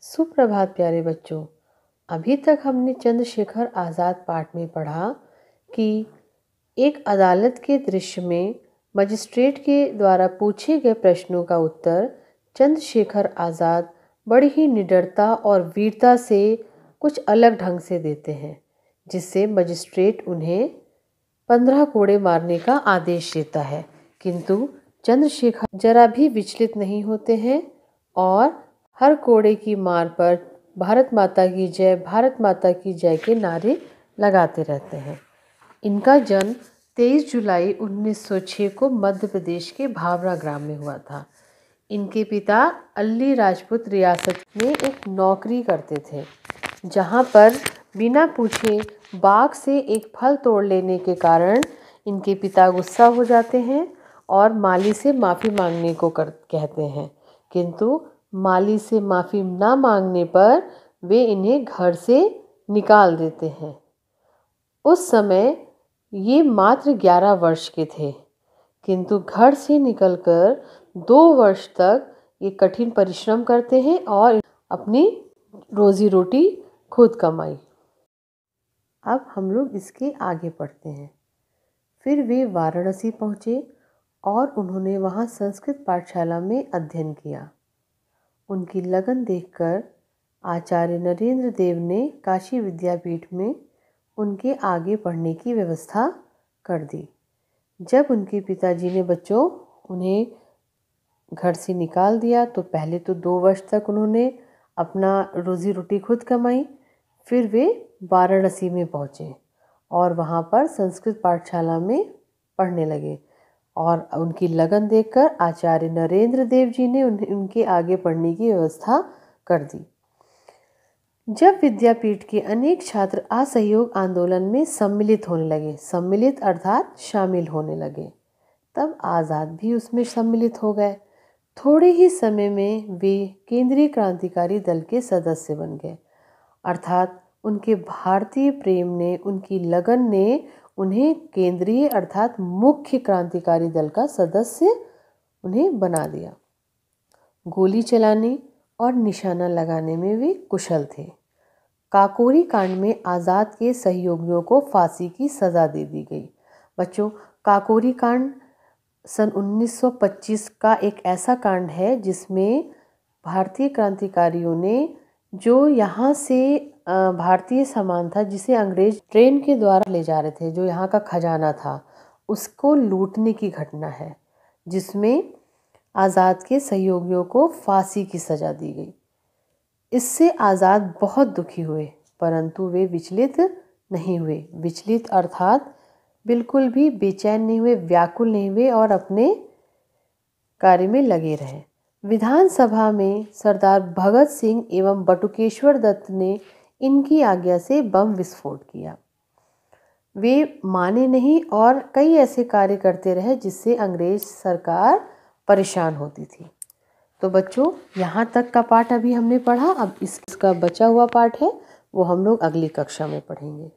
सुप्रभात प्यारे बच्चों। अभी तक हमने चंद्रशेखर आज़ाद पाठ में पढ़ा कि एक अदालत के दृश्य में मजिस्ट्रेट के द्वारा पूछे गए प्रश्नों का उत्तर चंद्रशेखर आज़ाद बड़ी ही निडरता और वीरता से कुछ अलग ढंग से देते हैं, जिससे मजिस्ट्रेट उन्हें 15 कोड़े मारने का आदेश देता है। किंतु चंद्रशेखर जरा भी विचलित नहीं होते हैं और हर कोड़े की मार पर भारत माता की जय, भारत माता की जय के नारे लगाते रहते हैं। इनका जन्म 23 जुलाई 1906 को मध्य प्रदेश के भावरा ग्राम में हुआ था। इनके पिता अल्ली राजपूत रियासत में एक नौकरी करते थे, जहां पर बिना पूछे बाग से एक फल तोड़ लेने के कारण इनके पिता गुस्सा हो जाते हैं और माली से माफ़ी मांगने को कहते हैं। किंतु माली से माफ़ी ना मांगने पर वे इन्हें घर से निकाल देते हैं। उस समय ये मात्र 11 वर्ष के थे, किंतु घर से निकलकर 2 वर्ष तक ये कठिन परिश्रम करते हैं और अपनी रोजी रोटी खुद कमाई। अब हम लोग इसके आगे पढ़ते हैं। फिर वे वाराणसी पहुँचे और उन्होंने वहाँ संस्कृत पाठशाला में अध्ययन किया। उनकी लगन देखकर आचार्य नरेंद्र देव ने काशी विद्यापीठ में उनके आगे पढ़ने की व्यवस्था कर दी। जब उनके पिताजी ने बच्चों उन्हें घर से निकाल दिया तो पहले तो 2 वर्ष तक उन्होंने अपना रोजी रोटी खुद कमाई। फिर वे वाराणसी में पहुँचे और वहाँ पर संस्कृत पाठशाला में पढ़ने लगे और उनकी लगन देखकर आचार्य नरेंद्र देव जी ने उनके आगे पढ़ने की व्यवस्था कर दी। जब विद्यापीठ के अनेक छात्र असहयोग आंदोलन में सम्मिलित होने लगे, सम्मिलित अर्थात शामिल होने लगे, तब आज़ाद भी उसमें सम्मिलित हो गए। थोड़े ही समय में वे केंद्रीय क्रांतिकारी दल के सदस्य बन गए, अर्थात उनके भारतीय प्रेम ने, उनकी लगन ने उन्हें केंद्रीय अर्थात मुख्य क्रांतिकारी दल का सदस्य उन्हें बना दिया। गोली चलाने और निशाना लगाने में वे कुशल थे। काकोरी कांड में आज़ाद के सहयोगियों को फांसी की सज़ा दे दी गई। बच्चों, काकोरी कांड सन 1925 का एक ऐसा कांड है जिसमें भारतीय क्रांतिकारियों ने जो यहाँ से भारतीय सामान था, जिसे अंग्रेज ट्रेन के द्वारा ले जा रहे थे, जो यहाँ का खजाना था, उसको लूटने की घटना है, जिसमें आज़ाद के सहयोगियों को फांसी की सज़ा दी गई। इससे आज़ाद बहुत दुखी हुए, परंतु वे विचलित नहीं हुए। विचलित अर्थात बिल्कुल भी बेचैन नहीं हुए, व्याकुल नहीं हुए और अपने कार्य में लगे रहे। विधानसभा में सरदार भगत सिंह एवं बटुकेश्वर दत्त ने इनकी आज्ञा से बम विस्फोट किया। वे माने नहीं और कई ऐसे कार्य करते रहे जिससे अंग्रेज सरकार परेशान होती थी। तो बच्चों, यहाँ तक का पाठ अभी हमने पढ़ा। अब इसका बचा हुआ पाठ है वो हम लोग अगली कक्षा में पढ़ेंगे।